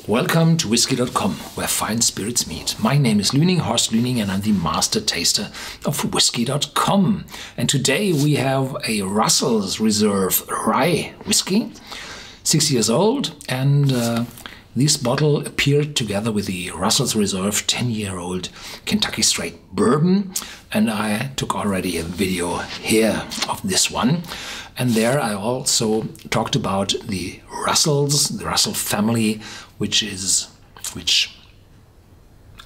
Welcome to Whisky.com, where fine spirits meet. My name is Horst Lüning, and I'm the master taster of Whisky.com. And today we have a Russel's Reserve Rye whiskey, 6 years old, and this bottle appeared together with the Russel's Reserve 10-year-old Kentucky Straight Bourbon, and I took already a video here of this one. And there I also talked about the Russells, the Russel family, which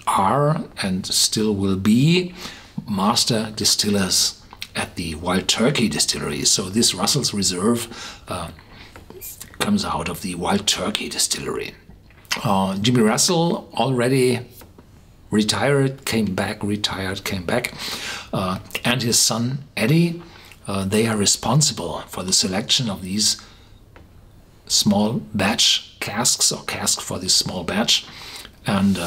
are and still will be master distillers at the Wild Turkey distillery. So this Russel's Reserve comes out of the Wild Turkey distillery. Jimmy Russel already retired, came back, and his son Eddie, they are responsible for the selection of these small batch casks, or cask for this small batch. And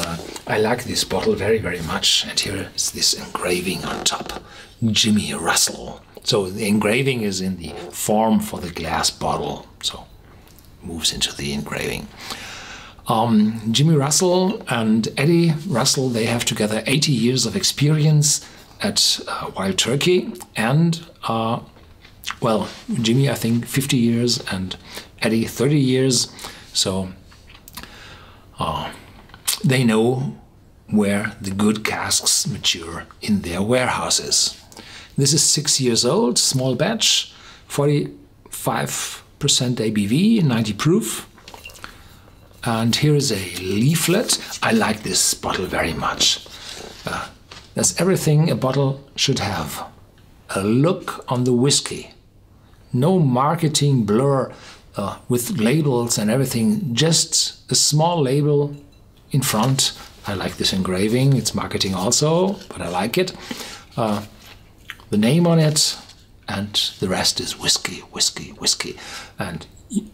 I like this bottle very, very much. And here is this engraving on top, Jimmy Russel. So the engraving is in the form for the glass bottle, so moves into the engraving. Jimmy Russel and Eddie Russel, they have together 80 years of experience at Wild Turkey, and well, Jimmy I think 50 years and Eddie 30 years, so they know where the good casks mature in their warehouses. This is 6 years old, small batch, 45% ABV, 90 proof. And here is a leaflet. I like this bottle very much. That's everything a bottle should have. A look on the whiskey. No marketing blur with labels and everything. Just a small label in front. I like this engraving. It's marketing also, but I like it. The name on it, and the rest is whiskey, whiskey, whiskey. And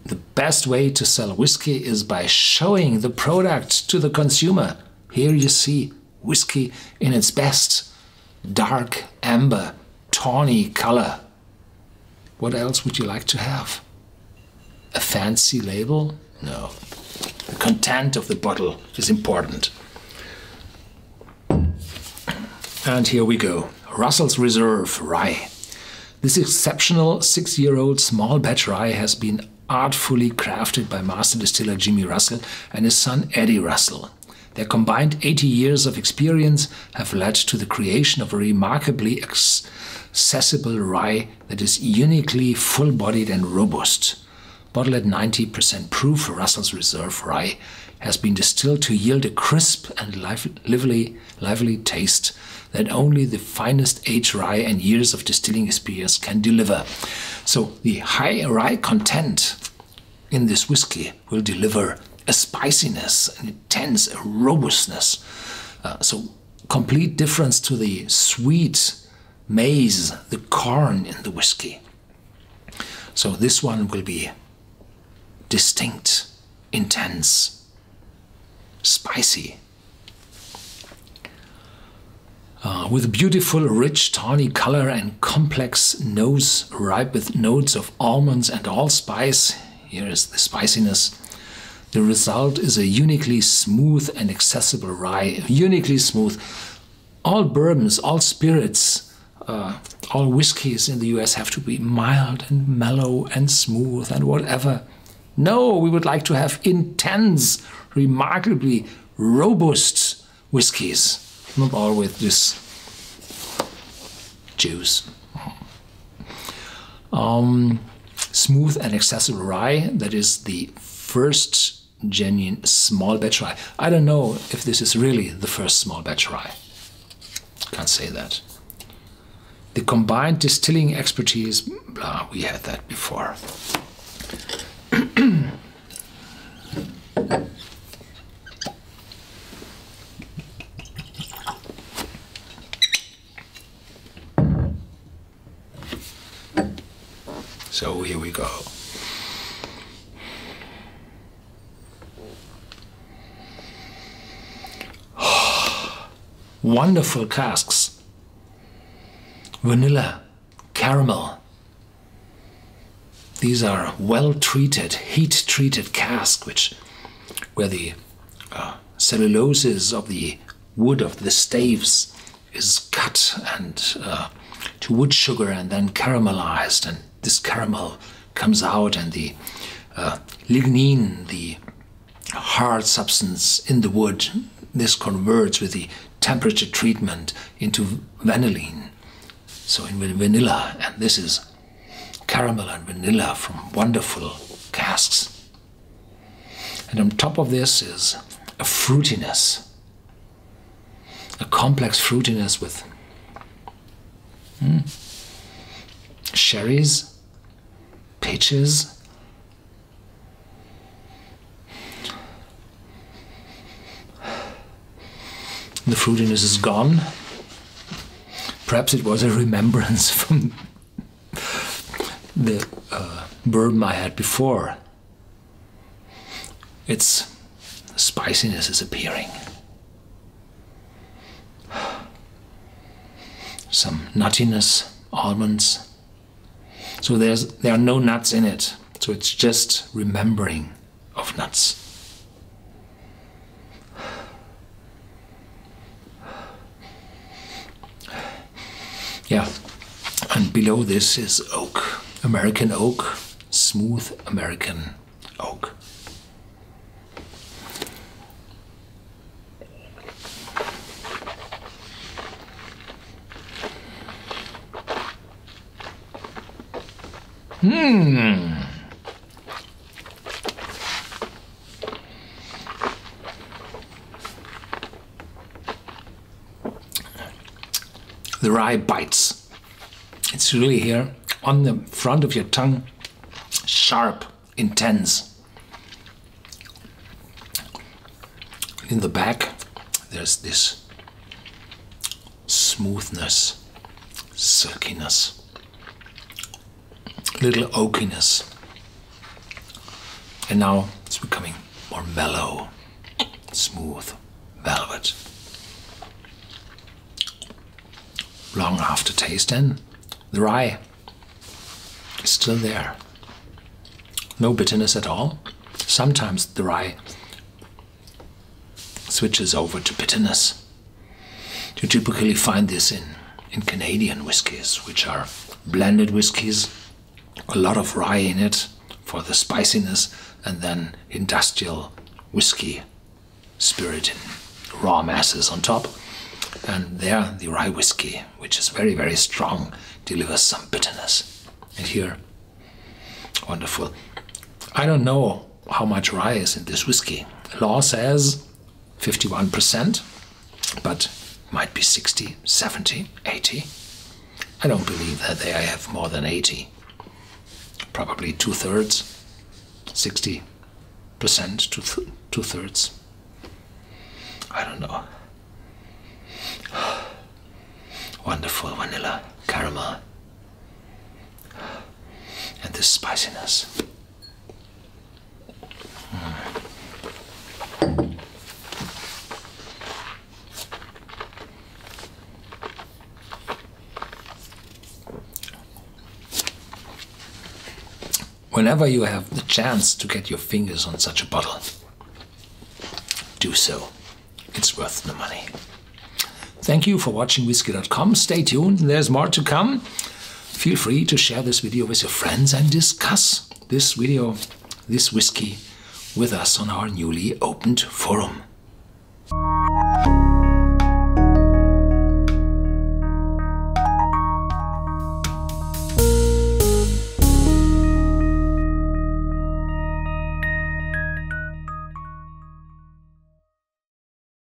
the best way to sell whiskey is by showing the product to the consumer. Here you see whiskey in its best dark amber, tawny color. What else would you like to have? A fancy label? No. The content of the bottle is important. And here we go. Russel's Reserve Rye. This exceptional 6-year-old small batch rye has been artfully crafted by master distiller Jimmy Russel and his son Eddie Russel. Their combined 80 years of experience have led to the creation of a remarkably accessible rye that is uniquely full-bodied and robust. Bottled at 90% proof, Russel's Reserve Rye has been distilled to yield a crisp and lively taste that only the finest aged rye and years of distilling experience can deliver. So the high rye content in this whiskey will deliver a spiciness, an intense, a robustness. So complete difference to the sweet maize, the corn in the whiskey. So this one will be distinct, intense, spicy. With a beautiful, rich, tawny color and complex nose, ripe with notes of almonds and allspice. Here is the spiciness. The result is a uniquely smooth and accessible rye. Uniquely smooth. All bourbons, all spirits, all whiskeys in the US have to be mild and mellow and smooth and whatever. No, we would like to have intense, remarkably robust whiskeys. Not all with this juice. Smooth and accessible rye, that is the first genuine small batch rye. I don't know if this is really the first small batch rye. Can't say that. The combined distilling expertise, blah, we had that before. So here we go. Wonderful casks. Vanilla, caramel. These are well-treated, heat-treated casks, where the celluloses of the wood of the staves is cut and to wood sugar and then caramelized, and this caramel comes out, and the lignin, the hard substance in the wood, this converts with the temperature treatment into vanillin, so in vanilla, and this is caramel and vanilla from wonderful casks. And on top of this is a fruitiness, a complex fruitiness with cherries, peaches, the fruitiness is gone. Perhaps it was a remembrance from the bourbon I had before. Its spiciness is appearing. Some nuttiness, almonds. So there are no nuts in it. So it's just remembering of nuts. Yeah, and below this is oak, American oak, smooth American oak. The rye bites. It's really here on the front of your tongue, sharp, intense. In the back, there's this smoothness, silkiness, little oakiness. And now it's becoming more mellow, smooth, velvet. Long aftertaste, and the rye is still there. No bitterness at all. Sometimes the rye switches over to bitterness. You typically find this in Canadian whiskies, which are blended whiskies, a lot of rye in it for the spiciness, and then industrial whiskey spirit in raw masses on top. And there, the rye whiskey, which is very, very strong, delivers some bitterness. And here, wonderful. I don't know how much rye is in this whiskey. Law says 51%, but might be 60, 70, 80. I don't believe that they have more than 80. Probably 2/3, 60% to 2/3. I don't know. Wonderful vanilla, caramel, and this spiciness. Whenever you have the chance to get your fingers on such a bottle, do so. It's worth the money. Thank you for watching Whisky.com. Stay tuned, there's more to come. Feel free to share this video with your friends and discuss this whiskey with us on our newly opened forum.